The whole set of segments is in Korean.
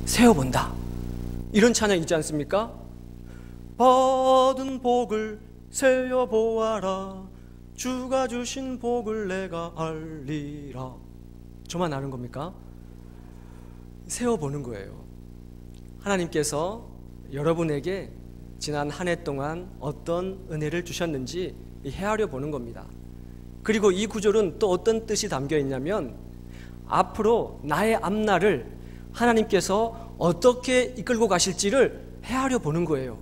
세어본다. 이런 찬양 있지 않습니까? 받은 복을 세어보아라. 주가 주신 복을 내가 알리라. 저만 아는 겁니까? 세어보는 거예요. 하나님께서 여러분에게 지난 한 해 동안 어떤 은혜를 주셨는지 헤아려 보는 겁니다. 그리고 이 구절은 또 어떤 뜻이 담겨 있냐면, 앞으로 나의 앞날을 하나님께서 어떻게 이끌고 가실지를 헤아려 보는 거예요.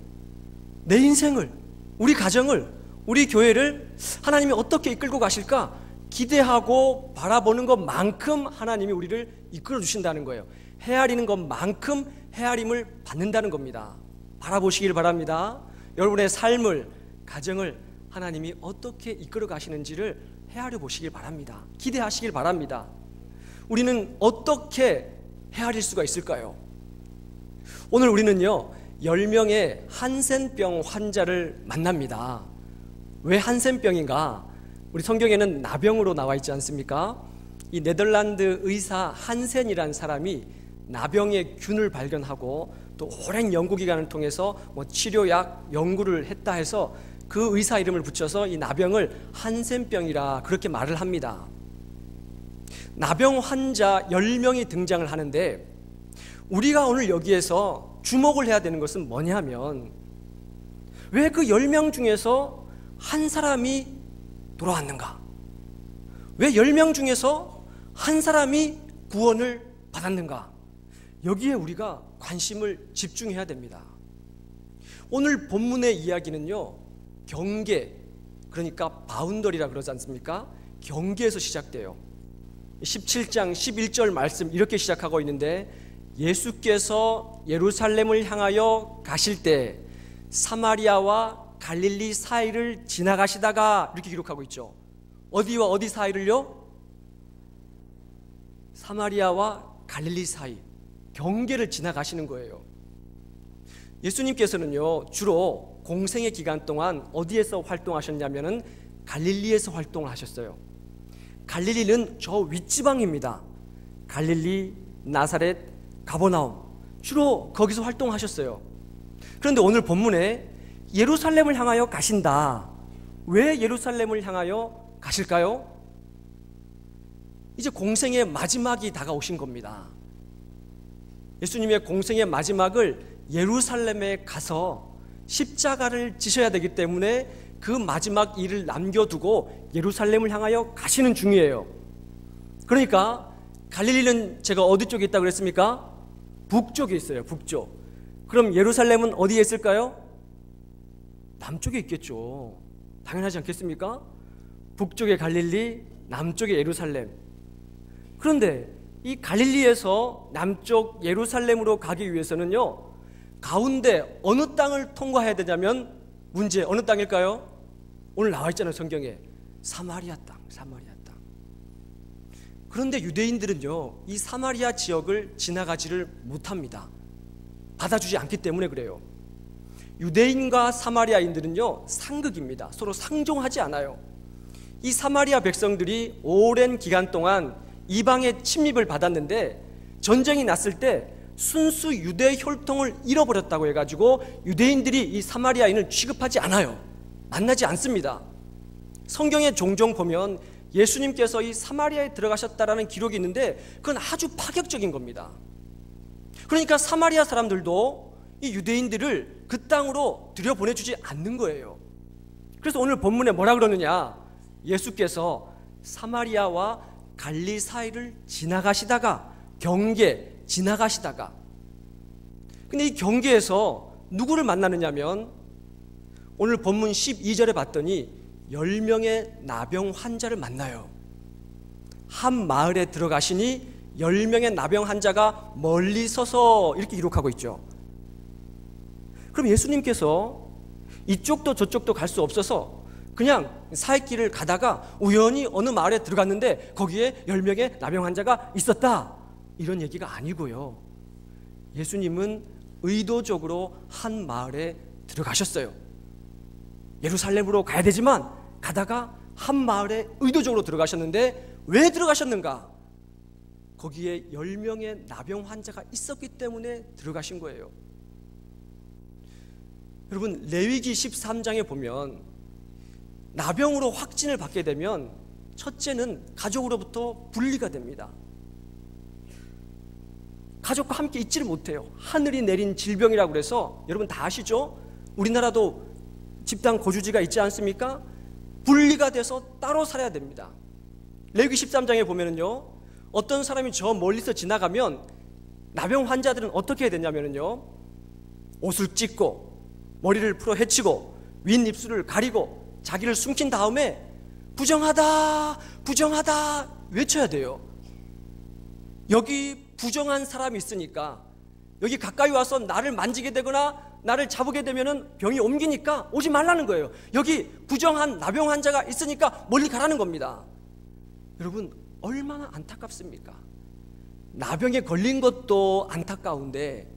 내 인생을, 우리 가정을, 우리 교회를 하나님이 어떻게 이끌고 가실까 기대하고 바라보는 것만큼 하나님이 우리를 이끌어 주신다는 거예요. 헤아리는 것만큼 헤아림을 받는다는 겁니다. 바라보시길 바랍니다. 여러분의 삶을, 가정을 하나님이 어떻게 이끌어 가시는지를 헤아려 보시길 바랍니다. 기대하시길 바랍니다. 우리는 어떻게 헤아릴 수가 있을까요? 오늘 우리는요, 10명의 한센병 환자를 만납니다. 왜 한센병인가? 우리 성경에는 나병으로 나와 있지 않습니까? 이 네덜란드 의사 한센이라는 사람이 나병의 균을 발견하고 또 오랜 연구기간을 통해서 치료약 연구를 했다 해서 그 의사 이름을 붙여서 이 나병을 한센병이라 그렇게 말을 합니다. 나병 환자 10명이 등장을 하는데, 우리가 오늘 여기에서 주목을 해야 되는 것은 뭐냐면, 왜 그 10명 중에서 한 사람이 돌아왔는가? 왜 10명 중에서 한 사람이 구원을 받았는가? 여기에 우리가 관심을 집중해야 됩니다. 오늘 본문의 이야기는요, 경계, 그러니까 바운더리라 그러지 않습니까? 경계에서 시작돼요. 17장 11절 말씀 이렇게 시작하고 있는데, 예수께서 예루살렘을 향하여 가실 때 사마리아와 갈릴리 사이를 지나가시다가, 이렇게 기록하고 있죠. 어디와 어디 사이를요? 사마리아와 갈릴리 사이, 경계를 지나가시는 거예요. 예수님께서는요, 주로 공생의 기간 동안 어디에서 활동하셨냐면은 갈릴리에서 활동을 하셨어요. 갈릴리는 저 윗지방입니다. 갈릴리, 나사렛, 가버나움, 주로 거기서 활동하셨어요. 그런데 오늘 본문에 예루살렘을 향하여 가신다. 왜 예루살렘을 향하여 가실까요? 이제 공생의 마지막이 다가오신 겁니다. 예수님의 공생의 마지막을 예루살렘에 가서 십자가를 지셔야 되기 때문에 그 마지막 일을 남겨두고 예루살렘을 향하여 가시는 중이에요. 그러니까 갈릴리는 제가 어디 쪽에 있다고 그랬습니까? 북쪽에 있어요. 북쪽. 그럼 예루살렘은 어디에 있을까요? 남쪽에 있겠죠. 당연하지 않겠습니까? 북쪽에 갈릴리, 남쪽에 예루살렘. 그런데 이 갈릴리에서 남쪽 예루살렘으로 가기 위해서는요, 가운데 어느 땅을 통과해야 되냐면, 문제 어느 땅일까요? 오늘 나와 있잖아요, 성경에. 사마리아 땅, 사마리아 땅. 그런데 유대인들은요, 이 사마리아 지역을 지나가지를 못합니다. 받아주지 않기 때문에 그래요. 유대인과 사마리아인들은요, 상극입니다. 서로 상종하지 않아요. 이 사마리아 백성들이 오랜 기간 동안 이방의 침입을 받았는데, 전쟁이 났을 때 순수 유대 혈통을 잃어버렸다고 해가지고 유대인들이 이 사마리아인을 취급하지 않아요. 만나지 않습니다. 성경에 종종 보면 예수님께서 이 사마리아에 들어가셨다라는 기록이 있는데, 그건 아주 파격적인 겁니다. 그러니까 사마리아 사람들도 이 유대인들을 그 땅으로 들여보내주지 않는 거예요. 그래서 오늘 본문에 뭐라 그러느냐, 예수께서 사마리아와 갈릴리 사이를 지나가시다가, 경계 지나가시다가, 근데 이 경계에서 누구를 만나느냐면, 오늘 본문 12절에 봤더니 10명의 나병 환자를 만나요. 한 마을에 들어가시니 10명의 나병 환자가 멀리 서서, 이렇게 기록하고 있죠. 그럼 예수님께서 이쪽도 저쪽도 갈 수 없어서 그냥 사이길을 가다가 우연히 어느 마을에 들어갔는데 거기에 10명의 나병 환자가 있었다, 이런 얘기가 아니고요. 예수님은 의도적으로 한 마을에 들어가셨어요. 예루살렘으로 가야 되지만 가다가 한 마을에 의도적으로 들어가셨는데, 왜 들어가셨는가? 거기에 10명의 나병 환자가 있었기 때문에 들어가신 거예요. 여러분, 레위기 13장에 보면 나병으로 확진을 받게 되면 첫째는 가족으로부터 분리가 됩니다. 가족과 함께 있지를 못해요. 하늘이 내린 질병이라고 그래서 여러분 다 아시죠? 우리나라도 집단 거주지가 있지 않습니까? 분리가 돼서 따로 살아야 됩니다. 레위기 13장에 보면은요, 어떤 사람이 저 멀리서 지나가면 나병 환자들은 어떻게 해야 되냐면요, 옷을 찢고 머리를 풀어 헤치고 윗입술을 가리고 자기를 숨긴 다음에 부정하다 부정하다 외쳐야 돼요. 여기 부정한 사람이 있으니까, 여기 가까이 와서 나를 만지게 되거나 나를 잡게 되면 병이 옮기니까 오지 말라는 거예요. 여기 부정한 나병 환자가 있으니까 멀리 가라는 겁니다. 여러분, 얼마나 안타깝습니까? 나병에 걸린 것도 안타까운데,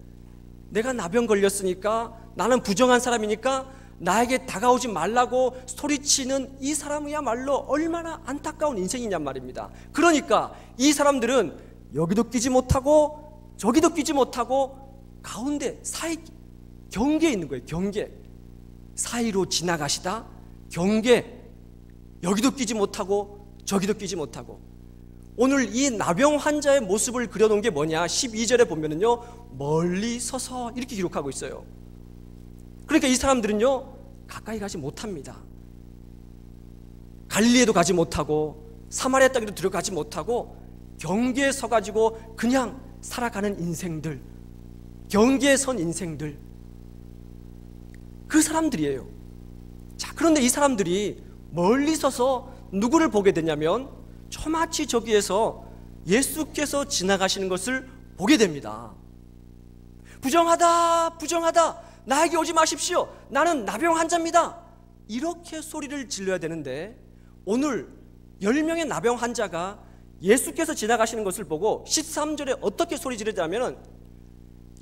내가 나병 걸렸으니까, 나는 부정한 사람이니까 나에게 다가오지 말라고 소리치는 이 사람이야말로 얼마나 안타까운 인생이냔 말입니다. 그러니까 이 사람들은 여기도 끼지 못하고 저기도 끼지 못하고 가운데 사이 경계에 있는 거예요. 경계 사이로 지나가시다 경계, 여기도 끼지 못하고 저기도 끼지 못하고. 오늘 이 나병 환자의 모습을 그려놓은 게 뭐냐, 12절에 보면은요, 멀리 서서 이렇게 기록하고 있어요. 그러니까 이 사람들은요, 가까이 가지 못합니다. 갈릴리에도 가지 못하고 사마리아 땅에도 들어가지 못하고 경계에 서가지고 그냥 살아가는 인생들, 경계에 선 인생들, 그 사람들이에요. 자, 그런데 이 사람들이 멀리 서서 누구를 보게 되냐면 저마치 저기에서 예수께서 지나가시는 것을 보게 됩니다. 부정하다 부정하다, 나에게 오지 마십시오, 나는 나병 환자입니다, 이렇게 소리를 질러야 되는데, 오늘 10명의 나병 환자가 예수께서 지나가시는 것을 보고 13절에 어떻게 소리 지르냐면,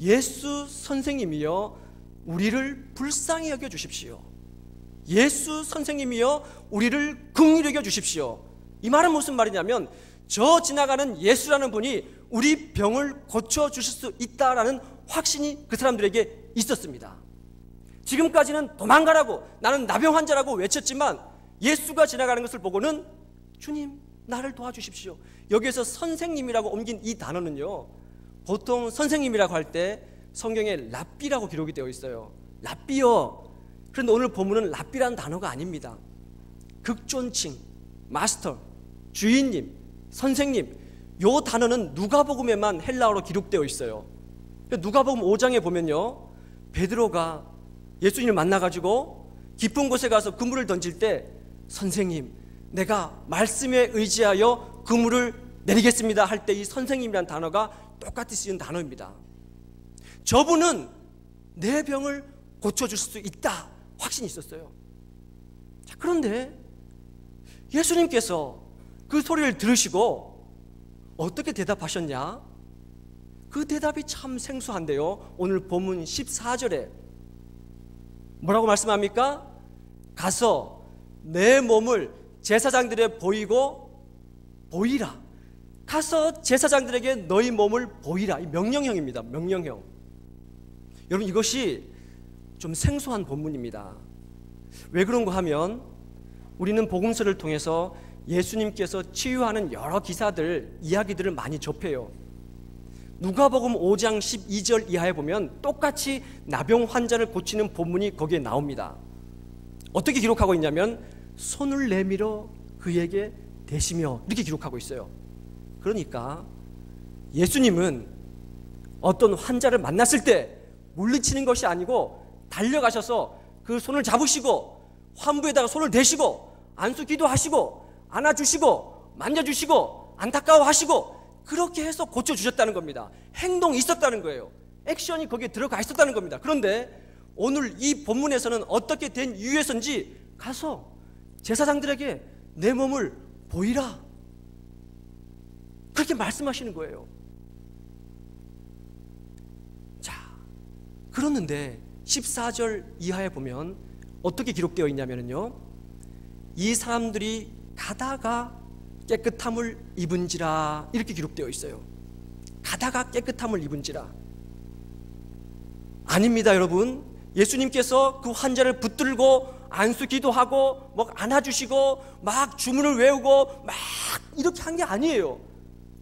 예수 선생님이여 우리를 불쌍히 여겨 주십시오, 예수 선생님이여 우리를 긍휼히 여겨 주십시오. 이 말은 무슨 말이냐면, 저 지나가는 예수라는 분이 우리 병을 고쳐주실 수 있다라는 확신이 그 사람들에게 있었습니다. 지금까지는 도망가라고, 나는 나병 환자라고 외쳤지만 예수가 지나가는 것을 보고는 주님 나를 도와주십시오. 여기에서 선생님이라고 옮긴 이 단어는요, 보통 선생님이라고 할 때 성경에 랍비라고 기록이 되어 있어요. 랍비요. 그런데 오늘 본문은 랍비라는 단어가 아닙니다. 극존칭, 마스터, 주인님, 선생님, 요 단어는 누가복음에만 헬라어로 기록되어 있어요. 누가복음 5장에 보면요, 베드로가 예수님을 만나가지고 깊은 곳에 가서 그물을 던질 때, 선생님 내가 말씀에 의지하여 그물을 내리겠습니다 할 때 이 선생님이라는 단어가 똑같이 쓰인 단어입니다. 저분은 내 병을 고쳐줄 수 있다 확신이 있었어요. 자, 그런데 예수님께서 그 소리를 들으시고 어떻게 대답하셨냐? 그 대답이 참 생소한데요, 오늘 본문 14절에 뭐라고 말씀합니까? 가서 내 몸을 제사장들에 보이라. 가서 제사장들에게 너희 몸을 보이라. 이 명령형입니다. 명령형. 여러분, 이것이 좀 생소한 본문입니다. 왜 그런가 하면, 우리는 복음서를 통해서 예수님께서 치유하는 여러 기사들, 이야기들을 많이 접해요. 누가복음 5장 12절 이하에 보면 똑같이 나병 환자를 고치는 본문이 거기에 나옵니다. 어떻게 기록하고 있냐면, 손을 내밀어 그에게 대시며, 이렇게 기록하고 있어요. 그러니까 예수님은 어떤 환자를 만났을 때 물리치는 것이 아니고 달려가셔서 그 손을 잡으시고 환부에다가 손을 대시고 안수 기도하시고 안아주시고 만져주시고 안타까워하시고 그렇게 해서 고쳐주셨다는 겁니다. 행동이 있었다는 거예요. 액션이 거기에 들어가 있었다는 겁니다. 그런데 오늘 이 본문에서는 어떻게 된 이유에서인지 가서 제사장들에게 내 몸을 보이라, 그렇게 말씀하시는 거예요. 자, 그러는데 14절 이하에 보면 어떻게 기록되어 있냐면요, 이 사람들이 가다가 깨끗함을 입은지라, 이렇게 기록되어 있어요. 가다가 깨끗함을 입은지라. 아닙니다, 여러분. 예수님께서 그 환자를 붙들고 안수 기도하고 막 안아주시고 막 주문을 외우고 막 이렇게 한 게 아니에요.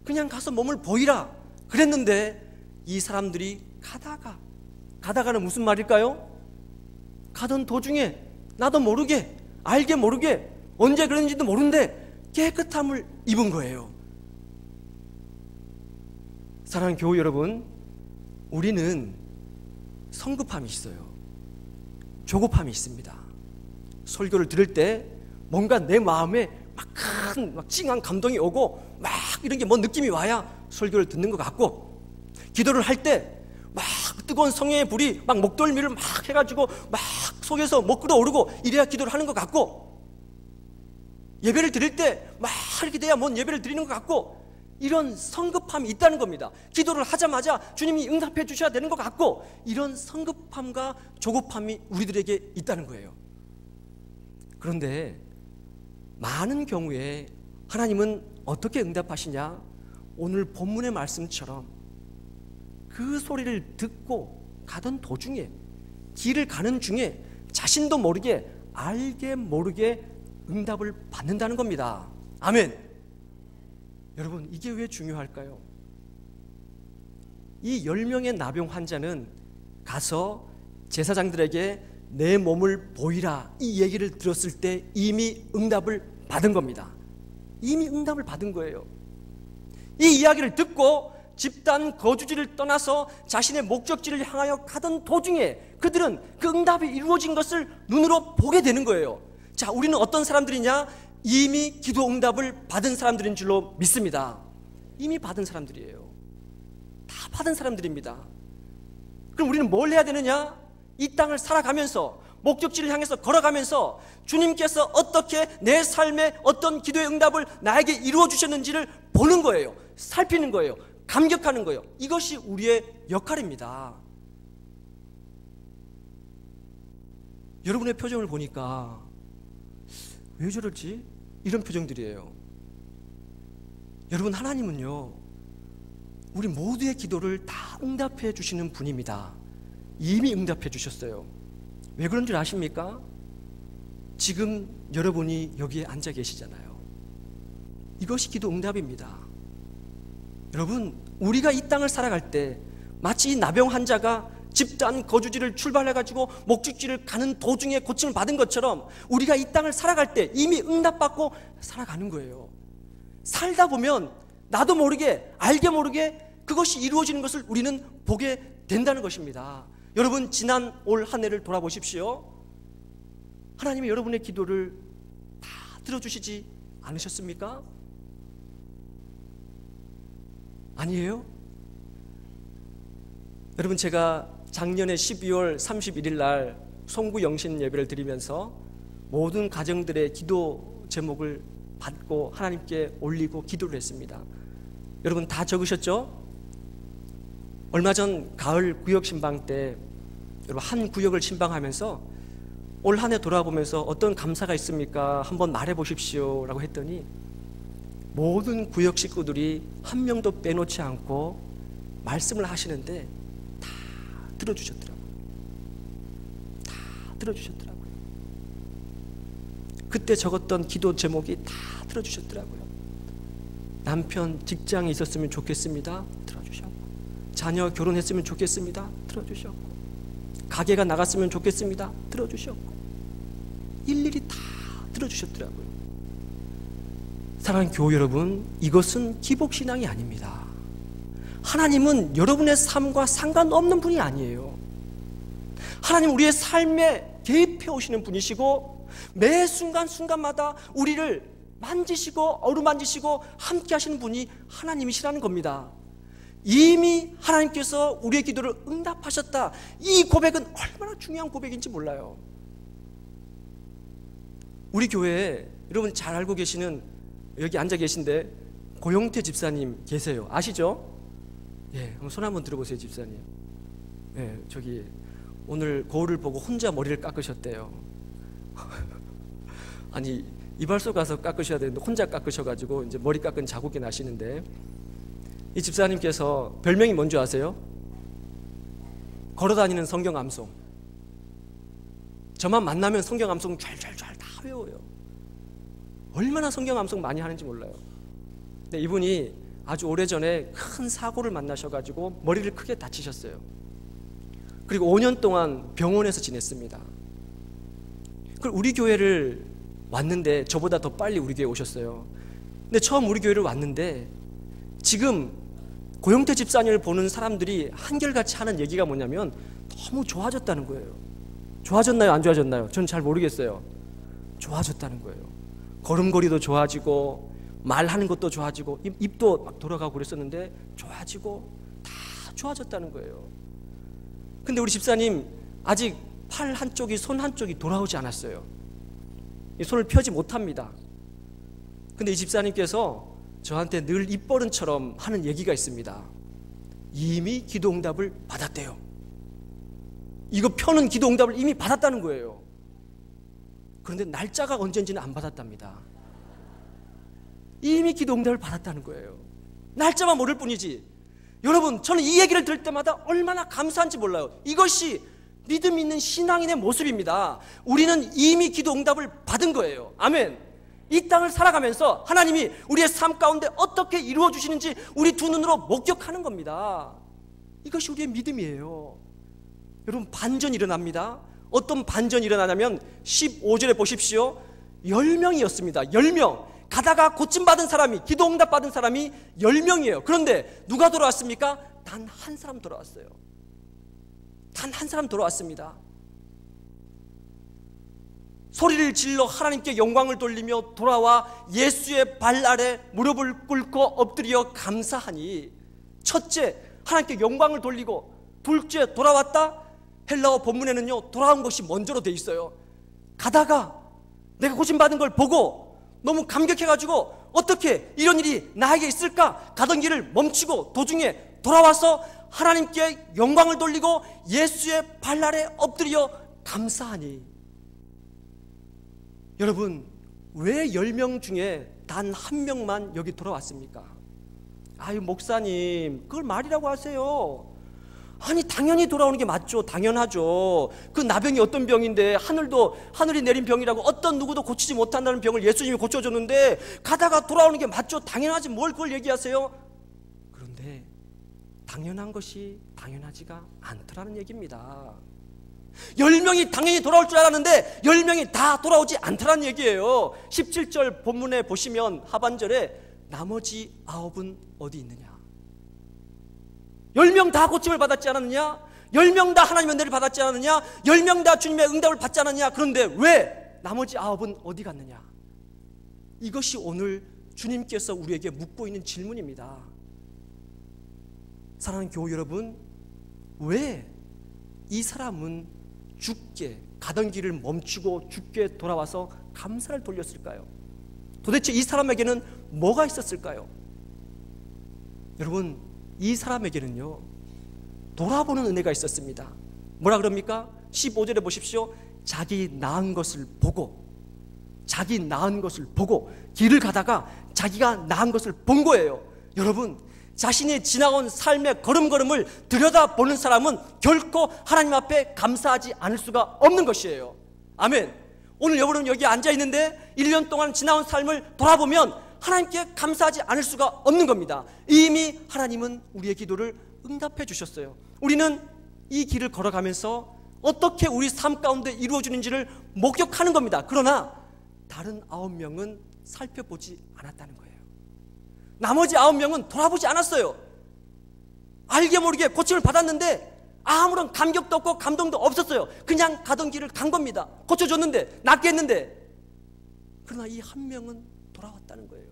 그냥 가서 몸을 보이라 그랬는데 이 사람들이 가다가는 무슨 말일까요? 가던 도중에 나도 모르게 알게 모르게 언제 그랬는지도 모르는데 깨끗함을 입은 거예요. 사랑하는 교우 여러분, 우리는 성급함이 있어요. 조급함이 있습니다. 설교를 들을 때 뭔가 내 마음에 막 찡한 감동이 오고 막 이런 게 뭔 느낌이 와야 설교를 듣는 것 같고, 기도를 할 때 막 뜨거운 성령의 불이 막 목덜미를 막 해가지고 막 속에서 못 끓어오르고 이래야 기도를 하는 것 같고, 예배를 드릴 때 막 이렇게 돼야 뭔 예배를 드리는 것 같고, 이런 성급함이 있다는 겁니다. 기도를 하자마자 주님이 응답해 주셔야 되는 것 같고, 이런 성급함과 조급함이 우리들에게 있다는 거예요. 그런데 많은 경우에 하나님은 어떻게 응답하시냐? 오늘 본문의 말씀처럼 그 소리를 듣고 가던 도중에, 길을 가는 중에 자신도 모르게 알게 모르게 응답을 받는다는 겁니다. 아멘. 여러분, 이게 왜 중요할까요? 이 10명의 나병 환자는 가서 제사장들에게 내 몸을 보이라 이 얘기를 들었을 때 이미 응답을 받은 겁니다. 이미 응답을 받은 거예요. 이 이야기를 듣고 집단 거주지를 떠나서 자신의 목적지를 향하여 가던 도중에 그들은 그 응답이 이루어진 것을 눈으로 보게 되는 거예요. 자, 우리는 어떤 사람들이냐? 이미 기도 응답을 받은 사람들인 줄로 믿습니다. 이미 받은 사람들이에요. 다 받은 사람들입니다. 그럼 우리는 뭘 해야 되느냐? 이 땅을 살아가면서, 목적지를 향해서 걸어가면서 주님께서 어떻게 내 삶에 어떤 기도의 응답을 나에게 이루어 주셨는지를 보는 거예요. 살피는 거예요. 감격하는 거예요. 이것이 우리의 역할입니다. 여러분의 표정을 보니까 왜 저럴지? 이런 표정들이에요. 여러분, 하나님은요, 우리 모두의 기도를 다 응답해 주시는 분입니다. 이미 응답해 주셨어요. 왜 그런 줄 아십니까? 지금 여러분이 여기에 앉아 계시잖아요. 이것이 기도 응답입니다. 여러분, 우리가 이 땅을 살아갈 때 마치 이 나병 환자가 집단 거주지를 출발해가지고 목적지를 가는 도중에 고침을 받은 것처럼 우리가 이 땅을 살아갈 때 이미 응답받고 살아가는 거예요. 살다 보면 나도 모르게 알게 모르게 그것이 이루어지는 것을 우리는 보게 된다는 것입니다. 여러분, 지난 올 한 해를 돌아보십시오. 하나님이 여러분의 기도를 다 들어주시지 않으셨습니까? 아니에요? 여러분, 제가 작년에 12월 31일 날 송구 영신 예배를 드리면서 모든 가정들의 기도 제목을 받고 하나님께 올리고 기도를 했습니다. 여러분 다 적으셨죠? 얼마 전 가을 구역 신방 때 여러분 한 구역을 신방하면서 올 한 해 돌아보면서 어떤 감사가 있습니까? 한번 말해 보십시오 라고 했더니 모든 구역 식구들이 한 명도 빼놓지 않고 말씀을 하시는데 다 들어주셨더라고요. 다 들어주셨더라고요. 그때 적었던 기도 제목이 다 들어주셨더라고요. 남편 직장에 있었으면 좋겠습니다. 들어주셨고, 자녀 결혼했으면 좋겠습니다. 들어주셨고, 가게가 나갔으면 좋겠습니다. 들어주셨고, 일일이 다 들어주셨더라고요. 사랑하는 교우 여러분, 이것은 기복신앙이 아닙니다. 하나님은 여러분의 삶과 상관없는 분이 아니에요. 하나님 우리의 삶에 개입해 오시는 분이시고 매 순간순간마다 우리를 만지시고 어루만지시고 함께 하시는 분이 하나님이시라는 겁니다. 이미 하나님께서 우리의 기도를 응답하셨다. 이 고백은 얼마나 중요한 고백인지 몰라요. 우리 교회에 여러분 잘 알고 계시는, 여기 앉아 계신데 고영태 집사님 계세요. 아시죠? 예, 손 한번 들어보세요, 집사님. 예, 저기 오늘 거울을 보고 혼자 머리를 깎으셨대요. 아니 이발소 가서 깎으셔야 되는데 혼자 깎으셔가지고 이제 머리 깎은 자국이 나시는데, 이 집사님께서 별명이 뭔지 아세요? 걸어다니는 성경 암송. 저만 만나면 성경 암송 잘 다 외워요. 얼마나 성경 암송 많이 하는지 몰라요. 근데 이분이 아주 오래전에 큰 사고를 만나셔가지고 머리를 크게 다치셨어요. 그리고 5년 동안 병원에서 지냈습니다. 그리고 우리 교회를 왔는데 저보다 더 빨리 우리 교회 오셨어요. 근데 처음 우리 교회를 왔는데 지금 고영태 집사님을 보는 사람들이 한결같이 하는 얘기가 뭐냐면 너무 좋아졌다는 거예요. 좋아졌나요? 안 좋아졌나요? 전 잘 모르겠어요. 좋아졌다는 거예요. 걸음걸이도 좋아지고 말하는 것도 좋아지고 입도 막 돌아가고 그랬었는데 좋아지고 다 좋아졌다는 거예요. 근데 우리 집사님 아직 팔 한쪽이 손 한쪽이 돌아오지 않았어요. 이 손을 펴지 못합니다. 근데 이 집사님께서 저한테 늘 입버릇처럼 하는 얘기가 있습니다. 이미 기도응답을 받았대요. 이거 펴는 기도응답을 이미 받았다는 거예요. 그런데 날짜가 언젠지는 안 받았답니다. 이미 기도응답을 받았다는 거예요. 날짜만 모를 뿐이지. 여러분, 저는 이 얘기를 들을 때마다 얼마나 감사한지 몰라요. 이것이 믿음 있는 신앙인의 모습입니다. 우리는 이미 기도응답을 받은 거예요. 아멘. 이 땅을 살아가면서 하나님이 우리의 삶 가운데 어떻게 이루어 주시는지 우리 두 눈으로 목격하는 겁니다. 이것이 우리의 믿음이에요. 여러분, 반전이 일어납니다. 어떤 반전이 일어나냐면 15절에 보십시오. 10명이었습니다. 10명. 가다가 고침받은 사람이, 기도응답 받은 사람이 10명이에요. 그런데 누가 돌아왔습니까? 단 한 사람 돌아왔어요. 단 한 사람 돌아왔습니다. 소리를 질러 하나님께 영광을 돌리며 돌아와 예수의 발 아래 무릎을 꿇고 엎드려 감사하니, 첫째 하나님께 영광을 돌리고, 둘째 돌아왔다. 헬라어 본문에는요, 돌아온 것이 먼저로 돼 있어요. 가다가 내가 고침받은 걸 보고 너무 감격해가지고 어떻게 이런 일이 나에게 있을까? 가던 길을 멈추고 도중에 돌아와서 하나님께 영광을 돌리고 예수의 발 아래 엎드려 감사하니. 여러분, 왜 10명 중에 단 한 명만 여기 돌아왔습니까? 아유, 목사님, 그걸 말이라고 하세요. 아니, 당연히 돌아오는 게 맞죠. 당연하죠. 그 나병이 어떤 병인데, 하늘이 내린 병이라고 어떤 누구도 고치지 못한다는 병을 예수님이 고쳐줬는데 가다가 돌아오는 게 맞죠. 당연하지, 뭘 그걸 얘기하세요? 그런데 당연한 것이 당연하지가 않더라는 얘기입니다. 10명이 당연히 돌아올 줄 알았는데 10명이 다 돌아오지 않더라는 얘기예요. 17절 본문에 보시면 하반절에 나머지 9은 어디 있느냐? 10명 다 고침을 받았지 않았느냐? 10명 다 하나님의 은혜를 받았지 않았느냐? 10명 다 주님의 응답을 받지 않았느냐? 그런데 왜 나머지 9은 어디 갔느냐? 이것이 오늘 주님께서 우리에게 묻고 있는 질문입니다. 사랑하는 교우 여러분, 왜 이 사람은 죽게 가던 길을 멈추고 죽게 돌아와서 감사를 돌렸을까요? 도대체 이 사람에게는 뭐가 있었을까요? 여러분, 이 사람에게는요, 돌아보는 은혜가 있었습니다. 뭐라 그럽니까? 15절에 보십시오. 자기 낳은 것을 보고, 자기 낳은 것을 보고 길을 가다가 자기가 낳은 것을 본 거예요. 여러분, 자신이 지나온 삶의 걸음걸음을 들여다보는 사람은 결코 하나님 앞에 감사하지 않을 수가 없는 것이에요. 아멘. 오늘 여러분 여기 앉아있는데 1년 동안 지나온 삶을 돌아보면 하나님께 감사하지 않을 수가 없는 겁니다. 이미 하나님은 우리의 기도를 응답해 주셨어요. 우리는 이 길을 걸어가면서 어떻게 우리 삶 가운데 이루어지는지를 목격하는 겁니다. 그러나 다른 9명은 살펴보지 않았다는 거예요. 나머지 9명은 돌아보지 않았어요. 알게 모르게 고침을 받았는데 아무런 감격도 없고 감동도 없었어요. 그냥 가던 길을 간 겁니다. 고쳐줬는데, 낫게 했는데. 그러나 이 한 명은 돌아왔다는 거예요.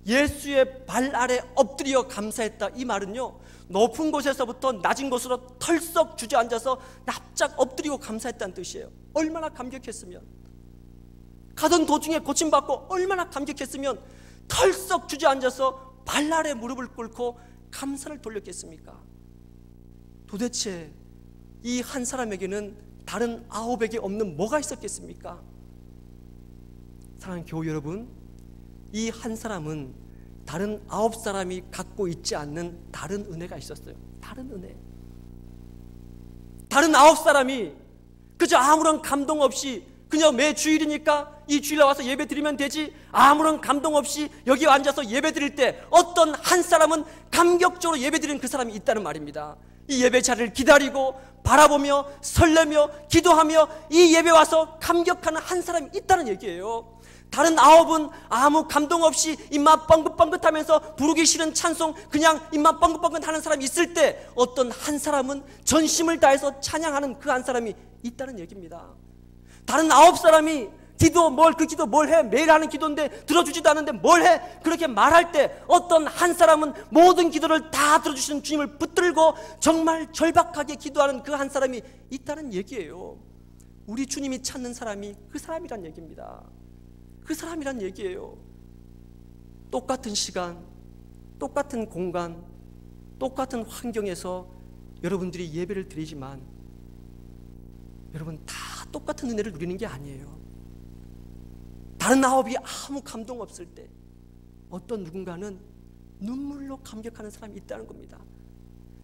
예수의 발 아래 엎드려 감사했다. 이 말은요, 높은 곳에서부터 낮은 곳으로 털썩 주저앉아서 납작 엎드리고 감사했다는 뜻이에요. 얼마나 감격했으면, 가던 도중에 고침받고 얼마나 감격했으면 털썩 주저앉아서 발 아래 무릎을 꿇고 감사를 돌렸겠습니까? 도대체 이 한 사람에게는 다른 9에게 없는 뭐가 있었겠습니까? 사랑하는 교우 여러분, 이 한 사람은 다른 9사람이 갖고 있지 않는 다른 은혜가 있었어요. 다른 은혜. 다른 9사람이 그저 아무런 감동 없이 그냥 매 주일이니까 이 주일에 와서 예배 드리면 되지, 아무런 감동 없이 여기 앉아서 예배 드릴 때 어떤 한 사람은 감격적으로 예배 드리는 그 사람이 있다는 말입니다. 이 예배 자리를 기다리고 바라보며 설레며 기도하며 이 예배 와서 감격하는 한 사람이 있다는 얘기예요. 다른 9은 아무 감동 없이 입만 뻥긋뻥긋하면서 부르기 싫은 찬송 그냥 입만 뻥긋뻥긋 하는 사람이 있을 때 어떤 한 사람은 전심을 다해서 찬양하는 그 한 사람이 있다는 얘기입니다. 다른 9사람이 기도 그 기도 뭘 해? 매일 하는 기도인데 들어주지도 않는데 뭘 해? 그렇게 말할 때 어떤 한 사람은 모든 기도를 다 들어주시는 주님을 붙들고 정말 절박하게 기도하는 그 한 사람이 있다는 얘기예요. 우리 주님이 찾는 사람이 그 사람이란 얘기입니다. 그 사람이란 얘기예요. 똑같은 시간, 똑같은 공간, 똑같은 환경에서 여러분들이 예배를 드리지만 여러분 다 똑같은 은혜를 누리는 게 아니에요. 다른 9이 아무 감동 없을 때 어떤 누군가는 눈물로 감격하는 사람이 있다는 겁니다.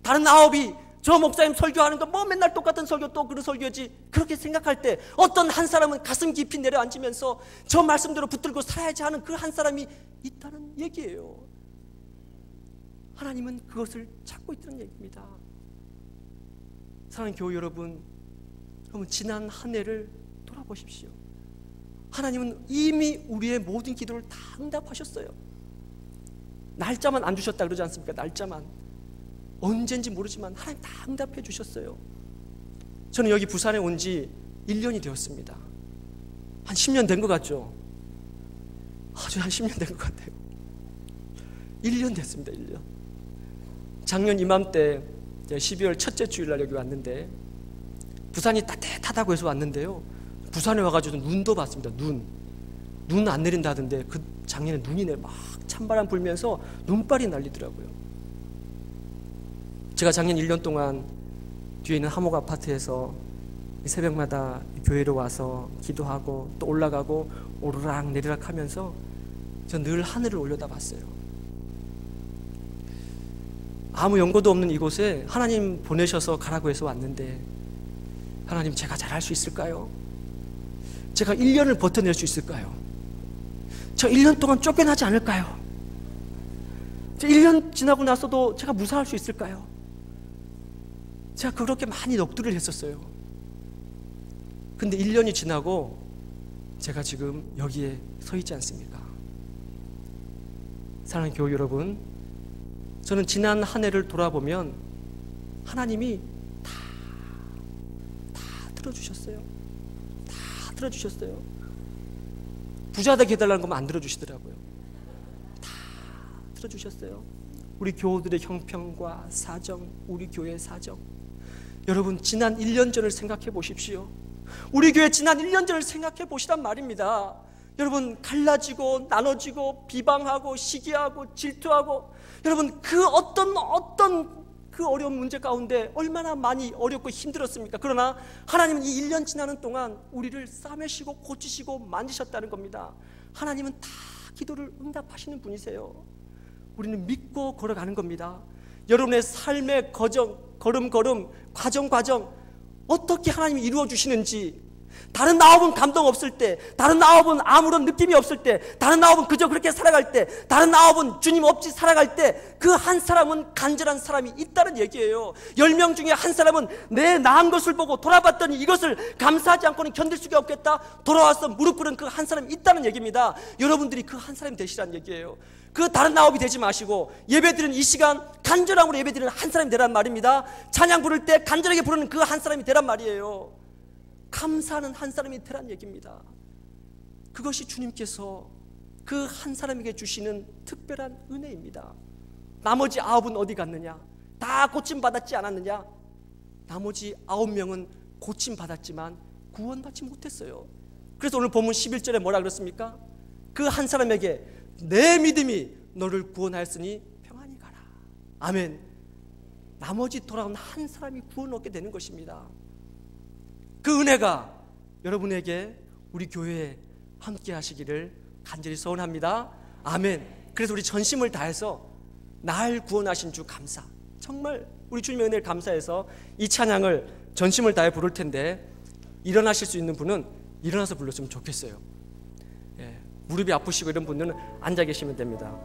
다른 9이 저 목사님 설교하는 거 뭐 맨날 똑같은 설교 또 그런 설교지 그렇게 생각할 때 어떤 한 사람은 가슴 깊이 내려앉으면서 저 말씀대로 붙들고 살아야지 하는 그 한 사람이 있다는 얘기예요. 하나님은 그것을 찾고 있다는 얘기입니다. 사랑하는 교회 여러분, 지난 한 해를 돌아보십시오. 하나님은 이미 우리의 모든 기도를 다 응답하셨어요. 날짜만 안 주셨다 그러지 않습니까? 날짜만. 언젠지 모르지만 하나님 다 응답해 주셨어요. 저는 여기 부산에 온 지 1년이 되었습니다. 한 10년 된 것 같죠? 아주 한 10년 된 것 같아요. 1년 됐습니다. 1년. 작년 이맘때 12월 첫째 주일날 여기 왔는데 부산이 따뜻하다고 해서 왔는데요, 부산에 와가지고 눈도 봤습니다. 눈 안 내린다 하던데 그 작년에 눈이 막 찬바람 불면서 눈발이 날리더라고요. 제가 작년 1년 동안 뒤에 있는 하목 아파트에서 새벽마다 교회로 와서 기도하고 또 올라가고 오르락 내리락 하면서 저 늘 하늘을 올려다봤어요. 아무 연고도 없는 이곳에 하나님 보내셔서 가라고 해서 왔는데 하나님, 제가 잘할 수 있을까요? 제가 1년을 버텨낼 수 있을까요? 저 1년 동안 쫓겨나지 않을까요? 저 1년 지나고 나서도 제가 무사할 수 있을까요? 제가 그렇게 많이 넋두리를 했었어요. 근데 1년이 지나고 제가 지금 여기에 서 있지 않습니까? 사랑하는 교회 여러분, 저는 지난 한 해를 돌아보면 하나님이 다 들어주셨어요. 다 들어주셨어요. 부자 되게 해달라는 것만 안 들어주시더라고요. 다 들어주셨어요. 우리 교우들의 형편과 사정, 우리 교회의 사정. 여러분, 지난 1년 전을 생각해 보십시오. 우리 교회 지난 1년 전을 생각해 보시란 말입니다. 여러분, 갈라지고 나눠지고 비방하고 시기하고 질투하고, 여러분 그 어떤 그 어려운 문제 가운데 얼마나 많이 어렵고 힘들었습니까? 그러나 하나님은 이 1년 지나는 동안 우리를 싸매시고 고치시고 만지셨다는 겁니다. 하나님은 다 기도를 응답하시는 분이세요. 우리는 믿고 걸어가는 겁니다. 여러분의 삶의 걸음 과정 어떻게 하나님이 이루어 주시는지, 다른 9은 감동 없을 때, 다른 9은 아무런 느낌이 없을 때, 다른 9은 그저 그렇게 살아갈 때, 다른 9은 주님 없이 살아갈 때 그 한 사람은 간절한 사람이 있다는 얘기예요. 10명 중에 한 사람은 내 나은 것을 보고 돌아봤더니 이것을 감사하지 않고는 견딜 수가 없겠다, 돌아와서 무릎 꿇은 그 한 사람이 있다는 얘기입니다. 여러분들이 그 한 사람이 되시라는 얘기예요. 그 다른 9이 되지 마시고 예배드리는 이 시간 간절함으로 예배드리는 한 사람이 되란 말입니다. 찬양 부를 때 간절하게 부르는 그 한 사람이 되란 말이에요. 감사하는 한 사람이 되란 얘기입니다. 그것이 주님께서 그 한 사람에게 주시는 특별한 은혜입니다. 나머지 9은 어디 갔느냐? 다 고침받았지 않았느냐? 나머지 9명은 고침받았지만 구원받지 못했어요. 그래서 오늘 본문 11절에 뭐라 그랬습니까? 그 한 사람에게 내 믿음이 너를 구원하였으니 평안히 가라. 아멘. 나머지 돌아온 한 사람이 구원 얻게 되는 것입니다. 그 은혜가 여러분에게, 우리 교회에 함께 하시기를 간절히 소원합니다. 아멘. 그래서 우리 전심을 다해서 날 구원하신 주 감사, 정말 우리 주님의 은혜를 감사해서 이 찬양을 전심을 다해 부를 텐데, 일어나실 수 있는 분은 일어나서 불렀으면 좋겠어요. 무릎이 아프시고 이런 분들은 앉아 계시면 됩니다.